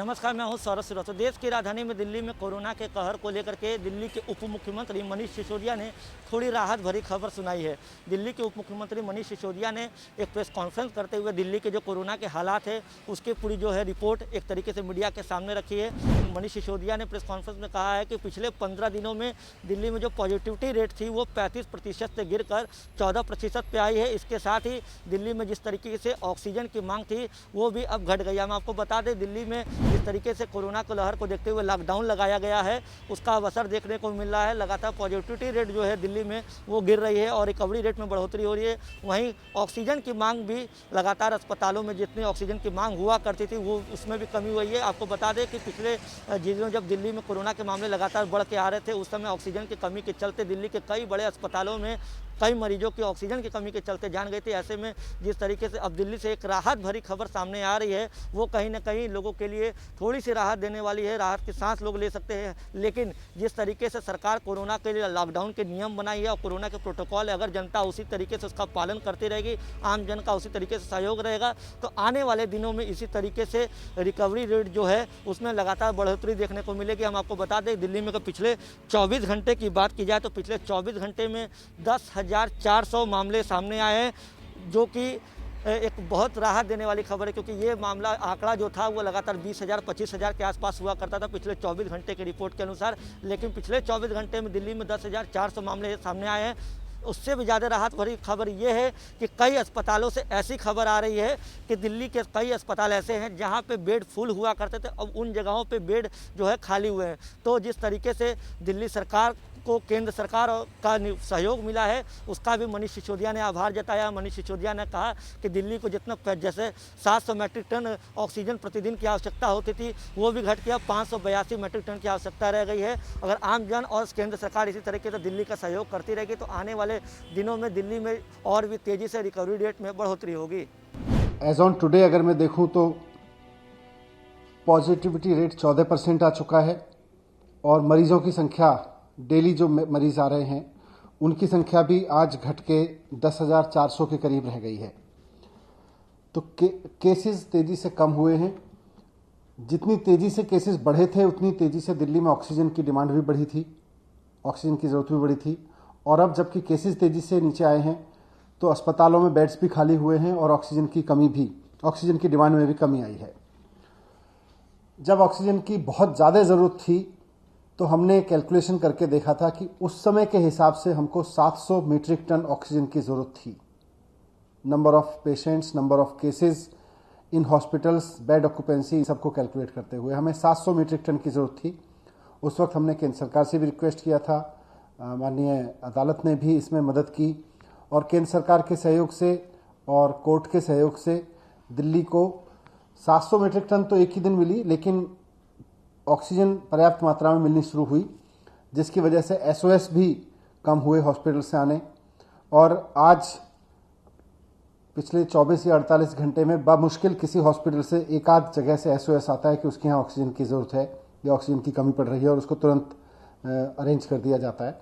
नमस्कार, मैं हूं सौरभ श्रीवास्तव। देश की राजधानी में दिल्ली में कोरोना के कहर को लेकर के दिल्ली के उप मुख्यमंत्री मनीष सिसोदिया ने थोड़ी राहत भरी खबर सुनाई है। दिल्ली के उप मुख्यमंत्री मनीष सिसोदिया ने एक प्रेस कॉन्फ्रेंस करते हुए दिल्ली के जो कोरोना के हालात है उसकी पूरी जो है रिपोर्ट एक तरीके से मीडिया के सामने रखी है। मनीष सिसोदिया ने प्रेस कॉन्फ्रेंस में कहा है कि पिछले 15 दिनों में दिल्ली में जो पॉजिटिविटी रेट थी वो 35% से गिरकर 14% पे आई है। इसके साथ ही दिल्ली में जिस तरीके से ऑक्सीजन की मांग थी वो भी अब घट गई है। हम आपको बता दें, दिल्ली में जिस तरीके से कोरोना को लहर को देखते हुए लॉकडाउन लगाया गया है उसका असर देखने को मिल रहा है। लगातार पॉजिटिविटी रेट जो है दिल्ली में वो गिर रही है और रिकवरी रेट में बढ़ोतरी हो रही है। वहीं ऑक्सीजन की मांग भी लगातार अस्पतालों में जितनी ऑक्सीजन की मांग हुआ करती थी वो उसमें भी कमी हुई है। आपको बता दें कि पिछले दिनों जब दिल्ली में कोरोना के मामले लगातार बढ़ के आ रहे थे उस समय ऑक्सीजन की कमी के चलते दिल्ली के कई बड़े अस्पतालों में कई मरीजों की ऑक्सीजन की कमी के चलते जान गई थी। ऐसे में जिस तरीके से अब दिल्ली से एक राहत भरी खबर सामने आ रही है वो कहीं ना कहीं लोगों के लिए थोड़ी सी राहत देने वाली है। राहत की सांस लोग ले सकते हैं। लेकिन जिस तरीके से सरकार कोरोना के लिए लॉकडाउन के नियम बनाई है और कोरोना के प्रोटोकॉल है, अगर जनता उसी तरीके से उसका पालन करती रहेगी, आम जन का उसी तरीके से सहयोग रहेगा तो आने वाले दिनों में इसी तरीके से रिकवरी रेट जो है उसमें लगातार बढ़ोतरी देखने को मिलेगी। हम आपको बता दें, दिल्ली में पिछले 24 घंटे की बात की जाए तो पिछले 24 घंटे में 10,400 मामले सामने आए हैं, जो कि एक बहुत राहत देने वाली खबर है, क्योंकि ये मामला आंकड़ा जो था वो लगातार 20,000 25,000 के आसपास हुआ करता था पिछले 24 घंटे की रिपोर्ट के अनुसार। लेकिन पिछले 24 घंटे में दिल्ली में 10,400 मामले सामने आए हैं। उससे भी ज़्यादा राहत भरी खबर ये है कि कई अस्पतालों से ऐसी खबर आ रही है कि दिल्ली के कई अस्पताल ऐसे हैं जहां पे बेड फुल हुआ करते थे, अब उन जगहों पे बेड जो है खाली हुए हैं। तो जिस तरीके से दिल्ली सरकार को केंद्र सरकार का सहयोग मिला है उसका भी मनीष सिसोदिया ने आभार जताया। मनीष सिसोदिया ने कहा कि दिल्ली को जितना जैसे 700 मैट्रिक टन ऑक्सीजन प्रतिदिन की आवश्यकता होती थी वो भी घट के अब 582 मैट्रिक टन की आवश्यकता रह गई है। अगर आम जन और केंद्र सरकार इसी तरीके से दिल्ली का सहयोग करती रहेगी तो आने वाले दिनों में दिल्ली में और भी तेज़ी से रिकवरी रेट में बढ़ोतरी होगी। एज ऑन टुडे अगर मैं देखूं तो पॉजिटिविटी रेट 14% आ चुका है और मरीजों की संख्या डेली जो मरीज आ रहे हैं उनकी संख्या भी आज घट के 10,400 के करीब रह गई है। तो केसेस तेजी से कम हुए हैं। जितनी तेजी से केसेस बढ़े थे उतनी तेजी से दिल्ली में ऑक्सीजन की डिमांड भी बढ़ी थी, ऑक्सीजन की ज़रूरत भी बढ़ी थी। और अब जबकि केसेस तेजी से नीचे आए हैं तो अस्पतालों में बेड्स भी खाली हुए हैं और ऑक्सीजन की डिमांड में भी कमी आई है। जब ऑक्सीजन की बहुत ज़्यादा ज़रूरत थी तो हमने कैलकुलेशन करके देखा था कि उस समय के हिसाब से हमको 700 मीट्रिक टन ऑक्सीजन की ज़रूरत थी। Number of patients, number of cases in hospitals, bed occupancy, सबको कैलकुलेट करते हुए हमें 700 मीट्रिक टन की ज़रूरत थी। उस वक्त हमने केंद्र सरकार से भी रिक्वेस्ट किया था, माननीय अदालत ने भी इसमें मदद की और केंद्र सरकार के सहयोग से और कोर्ट के सहयोग से दिल्ली को 700 मीट्रिक टन तो एक ही दिन मिली, लेकिन ऑक्सीजन पर्याप्त मात्रा में मिलनी शुरू हुई, जिसकी वजह से एसओएस भी कम हुए हॉस्पिटल से आने। और आज पिछले 24 या 48 घंटे में बामुश्किल किसी हॉस्पिटल से एक आध जगह से एसओएस आता है कि उसके यहाँ ऑक्सीजन की ज़रूरत है या ऑक्सीजन की कमी पड़ रही है और उसको तुरंत अरेंज कर दिया जाता है।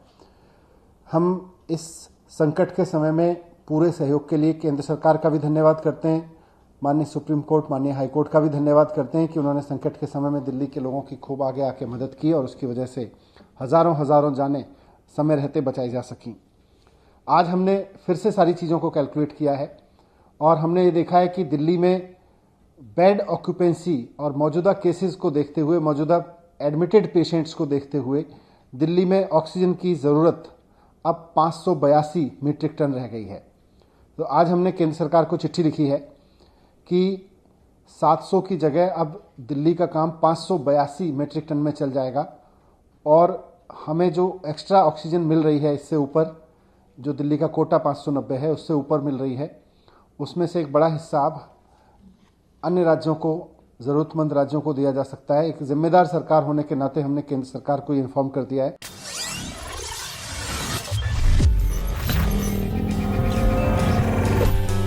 हम इस संकट के समय में पूरे सहयोग के लिए केंद्र सरकार का भी धन्यवाद करते हैं, माननीय सुप्रीम कोर्ट, माननीय हाई कोर्ट का भी धन्यवाद करते हैं कि उन्होंने संकट के समय में दिल्ली के लोगों की खूब आगे आके मदद की और उसकी वजह से हज़ारों जानें समय रहते बचाई जा सकीं। आज हमने फिर से सारी चीज़ों को कैलकुलेट किया है और हमने ये देखा है कि दिल्ली में बेड ऑक्यूपेंसी और मौजूदा केसेस को देखते हुए, मौजूदा एडमिटेड पेशेंट्स को देखते हुए दिल्ली में ऑक्सीजन की ज़रूरत अब 582 मीट्रिक टन रह गई है। तो आज हमने केंद्र सरकार को चिट्ठी लिखी है कि 700 की जगह अब दिल्ली का काम 582 मीट्रिक टन में चल जाएगा और हमें जो एक्स्ट्रा ऑक्सीजन मिल रही है इससे ऊपर, जो दिल्ली का कोटा 590 है उससे ऊपर मिल रही है, उसमें से एक बड़ा हिस्सा अब अन्य राज्यों को, ज़रूरतमंद राज्यों को दिया जा सकता है। एक जिम्मेदार सरकार होने के नाते हमने केंद्र सरकार को ये इन्फॉर्म कर दिया है।